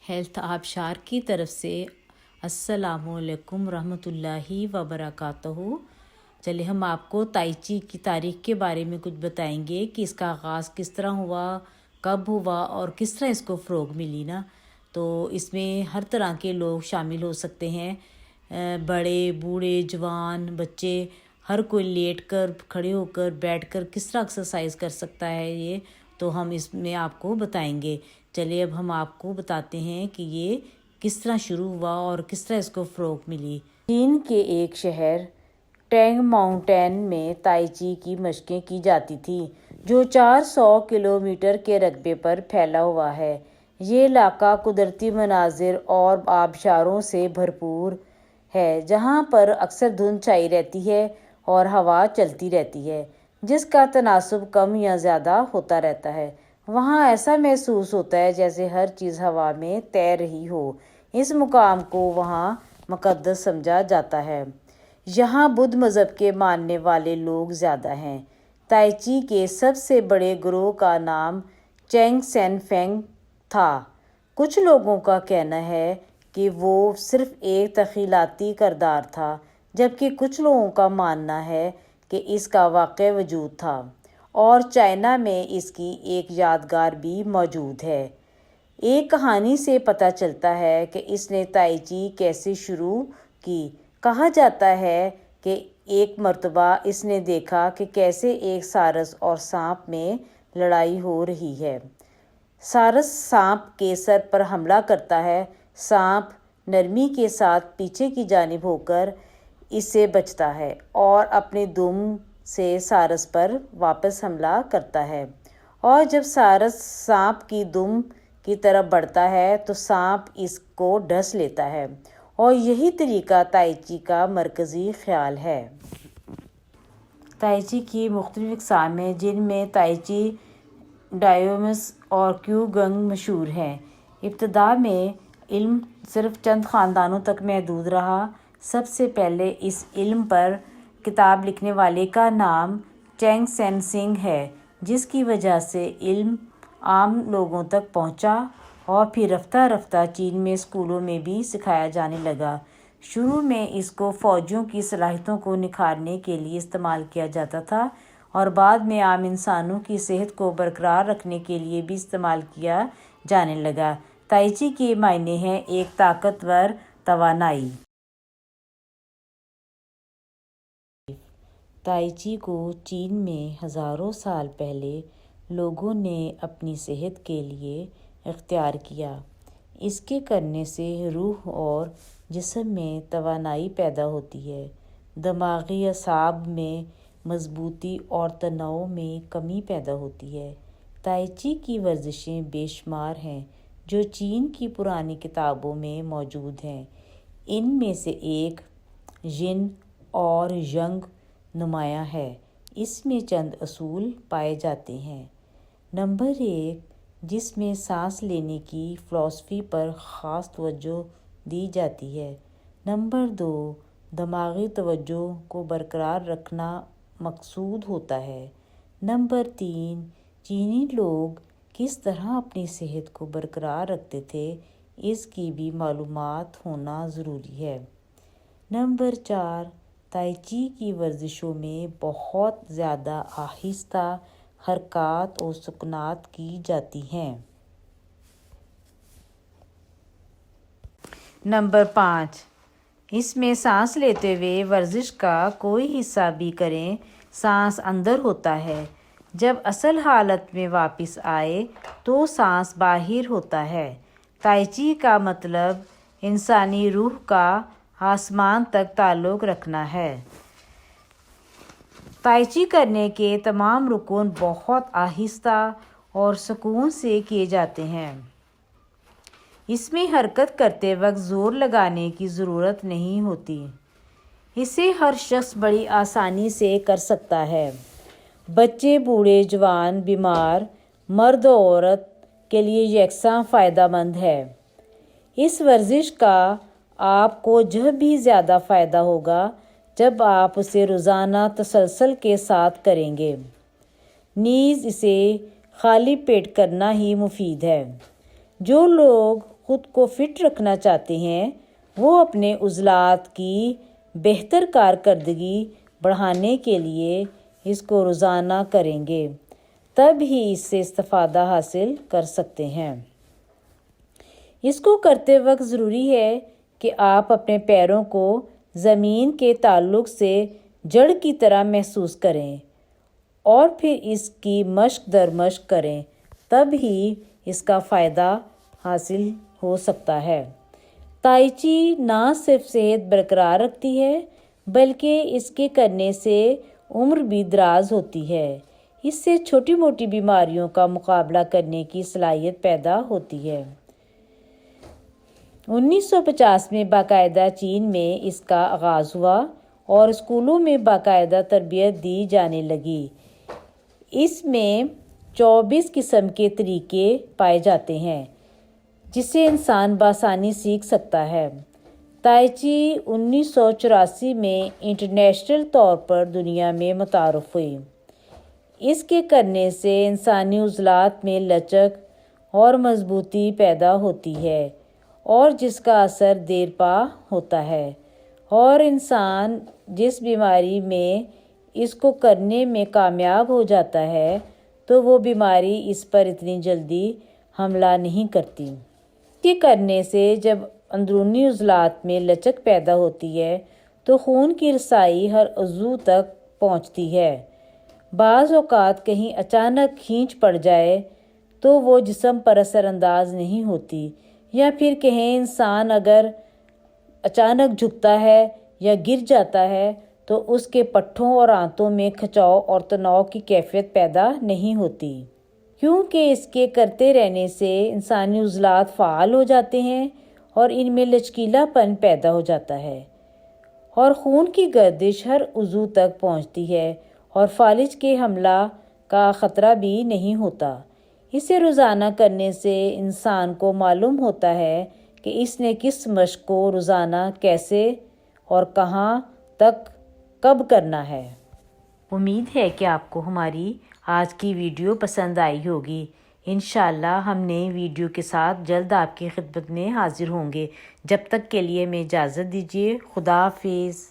Health آبشار کی طرف سے السلام علیکم ورحمۃ اللہ وبرکاتہ۔ چلے ہم آپ کو تائی چی کی تاریخ کے بارے میں کچھ بتائیں گے کہ اس کا آغاز کس طرح ہوا، کب ہوا اور کس طرح اس کو فروغ ملی نا۔ تو اس میں ہر طرح کے لوگ شامل ہو سکتے ہیں، بڑے بوڑھے جوان بچے، ہر کوئی لیٹ کر کھڑے ہو کر بیٹھ کر کس طرح ایکسرسائز کر سکتا ہے یہ تو ہم اس میں آپ کو بتائیں گے۔ چلیے اب ہم آپ کو بتاتے ہیں کہ یہ کس طرح شروع ہوا اور کس طرح اس کو فروغ ملی۔ چین کے ایک شہر ٹینگ ماؤنٹین میں تائی چی کی مشقیں کی جاتی تھیں، جو 400 کلومیٹر کے رقبے پر پھیلا ہوا ہے۔ یہ علاقہ قدرتی مناظر اور آبشاروں سے بھرپور ہے، جہاں پر اکثر دھند چھائی رہتی ہے اور ہوا چلتی رہتی ہے، جس کا تناسب کم یا زیادہ ہوتا رہتا ہے۔ وہاں ایسا محسوس ہوتا ہے جیسے ہر چیز ہوا میں تیر رہی ہو۔ اس مقام کو وہاں مقدس سمجھا جاتا ہے۔ یہاں بدھ مذہب کے ماننے والے لوگ زیادہ ہیں۔ تائی چی کے سب سے بڑے گروہ کا نام چینگ سین فینگ تھا۔ کچھ لوگوں کا کہنا ہے کہ وہ صرف ایک تخیلاتی کردار تھا، جبکہ کچھ لوگوں کا ماننا ہے کہ اس کا واقعی وجود تھا، اور چائنا میں اس کی ایک یادگار بھی موجود ہے۔ ایک کہانی سے پتہ چلتا ہے کہ اس نے تائی چی کیسے شروع کی۔ کہا جاتا ہے کہ ایک مرتبہ اس نے دیکھا کہ کیسے ایک سارس اور سانپ میں لڑائی ہو رہی ہے۔ سارس سانپ کے سر پر حملہ کرتا ہے۔ سانپ نرمی کے ساتھ پیچھے کی جانب ہو کر اس سے بچتا ہے اور اپنے دم سے سارس پر واپس حملہ کرتا ہے، اور جب سارس سانپ کی دم کی طرف بڑھتا ہے تو سانپ اس کو ڈس لیتا ہے، اور یہی طریقہ تائی چی کا مرکزی خیال ہے۔ تائی چی کی مختلف اقسام ہیں، جن میں تائی چی ڈائیومس اور کیو گنگ مشہور ہیں۔ ابتدا میں علم صرف چند خاندانوں تک محدود رہا۔ سب سے پہلے اس علم پر کتاب لکھنے والے کا نام چینگ سین سنگ ہے، جس کی وجہ سے علم عام لوگوں تک پہنچا، اور پھر رفتہ رفتہ چین میں اسکولوں میں بھی سکھایا جانے لگا۔ شروع میں اس کو فوجیوں کی صلاحیتوں کو نکھارنے کے لیے استعمال کیا جاتا تھا، اور بعد میں عام انسانوں کی صحت کو برقرار رکھنے کے لیے بھی استعمال کیا جانے لگا۔ تائی چی کے معنی ہیں ایک طاقتور توانائی۔ تائی چی کو چین میں ہزاروں سال پہلے لوگوں نے اپنی صحت کے لیے اختیار کیا۔ اس کے کرنے سے روح اور جسم میں توانائی پیدا ہوتی ہے، دماغی اعصاب میں مضبوطی اور تناؤ میں کمی پیدا ہوتی ہے۔ تائی چی کی ورزشیں بے شمار ہیں جو چین کی پرانی کتابوں میں موجود ہیں۔ ان میں سے ایک ین اور ینگ نمایاں ہے۔ اس میں چند اصول پائے جاتے ہیں۔ نمبر 1، جس میں سانس لینے کی فلسفی پر خاص توجہ دی جاتی ہے۔ نمبر 2، دماغی توجہ کو برقرار رکھنا مقصود ہوتا ہے۔ نمبر 3، چینی لوگ کس طرح اپنی صحت کو برقرار رکھتے تھے، اس کی بھی معلومات ہونا ضروری ہے۔ نمبر 4، تائی چی کی ورزشوں میں بہت زیادہ آہستہ حرکات اور سکنات کی جاتی ہیں۔ نمبر 5، اس میں سانس لیتے ہوئے ورزش کا کوئی حصہ بھی کریں، سانس اندر ہوتا ہے، جب اصل حالت میں واپس آئے تو سانس باہر ہوتا ہے۔ تائی چی کا مطلب انسانی روح کا آسمان تک تعلق رکھنا ہے۔ تائی چی کرنے کے تمام رکن بہت آہستہ اور سکون سے کیے جاتے ہیں۔ اس میں حرکت کرتے وقت زور لگانے کی ضرورت نہیں ہوتی۔ اسے ہر شخص بڑی آسانی سے کر سکتا ہے۔ بچے، بوڑھے، جوان، بیمار، مرد و عورت کے لیے یکساں فائدہ مند ہے۔ اس ورزش کا آپ کو جب بھی زیادہ فائدہ ہوگا جب آپ اسے روزانہ تسلسل کے ساتھ کریں گے۔ نیز اسے خالی پیٹ کرنا ہی مفید ہے۔ جو لوگ خود کو فٹ رکھنا چاہتے ہیں وہ اپنے عضلات کی بہتر کارکردگی بڑھانے کے لیے اس کو روزانہ کریں گے، تب ہی اس سے استفادہ حاصل کر سکتے ہیں۔ اس کو کرتے وقت ضروری ہے کہ آپ اپنے پیروں کو زمین کے تعلق سے جڑ کی طرح محسوس کریں اور پھر اس کی مشق در مشق کریں، تب ہی اس کا فائدہ حاصل ہو سکتا ہے۔ تائی چی نہ صرف صحت برقرار رکھتی ہے بلکہ اس کے کرنے سے عمر بھی دراز ہوتی ہے۔ اس سے چھوٹی موٹی بیماریوں کا مقابلہ کرنے کی صلاحیت پیدا ہوتی ہے۔ 1950 میں باقاعدہ چین میں اس کا آغاز ہوا اور اسکولوں میں باقاعدہ تربیت دی جانے لگی۔ اس میں 24 قسم کے طریقے پائے جاتے ہیں جسے انسان بآسانی سیکھ سکتا ہے۔ تائی چی 1984 میں انٹرنیشنل طور پر دنیا میں متعارف ہوئی۔ اس کے کرنے سے انسانی عضلات میں لچک اور مضبوطی پیدا ہوتی ہے اور جس کا اثر دیر پا ہوتا ہے، اور انسان جس بیماری میں اس کو کرنے میں کامیاب ہو جاتا ہے تو وہ بیماری اس پر اتنی جلدی حملہ نہیں کرتی۔ اس کے کرنے سے جب اندرونی عضلات میں لچک پیدا ہوتی ہے تو خون کی رسائی ہر عضو تک پہنچتی ہے۔ بعض اوقات کہیں اچانک کھینچ پڑ جائے تو وہ جسم پر اثر انداز نہیں ہوتی، یا پھر کہیں انسان اگر اچانک جھکتا ہے یا گر جاتا ہے تو اس کے پٹھوں اور آنتوں میں کھچاؤ اور تناؤ کی کیفیت پیدا نہیں ہوتی، کیونکہ اس کے کرتے رہنے سے انسانی عضلات فعال ہو جاتے ہیں اور ان میں لچکیلا پن پیدا ہو جاتا ہے اور خون کی گردش ہر عضو تک پہنچتی ہے اور فالج کے حملہ کا خطرہ بھی نہیں ہوتا۔ اسے روزانہ کرنے سے انسان کو معلوم ہوتا ہے کہ اس نے کس مشق کو روزانہ کیسے اور کہاں تک کب کرنا ہے۔ امید ہے کہ آپ کو ہماری آج کی ویڈیو پسند آئی ہوگی۔ انشاءاللہ ہم نئے ویڈیو کے ساتھ جلد آپ کی خدمت میں حاضر ہوں گے۔ جب تک کے لیے ہمیں اجازت دیجیے۔ خدا حافظ۔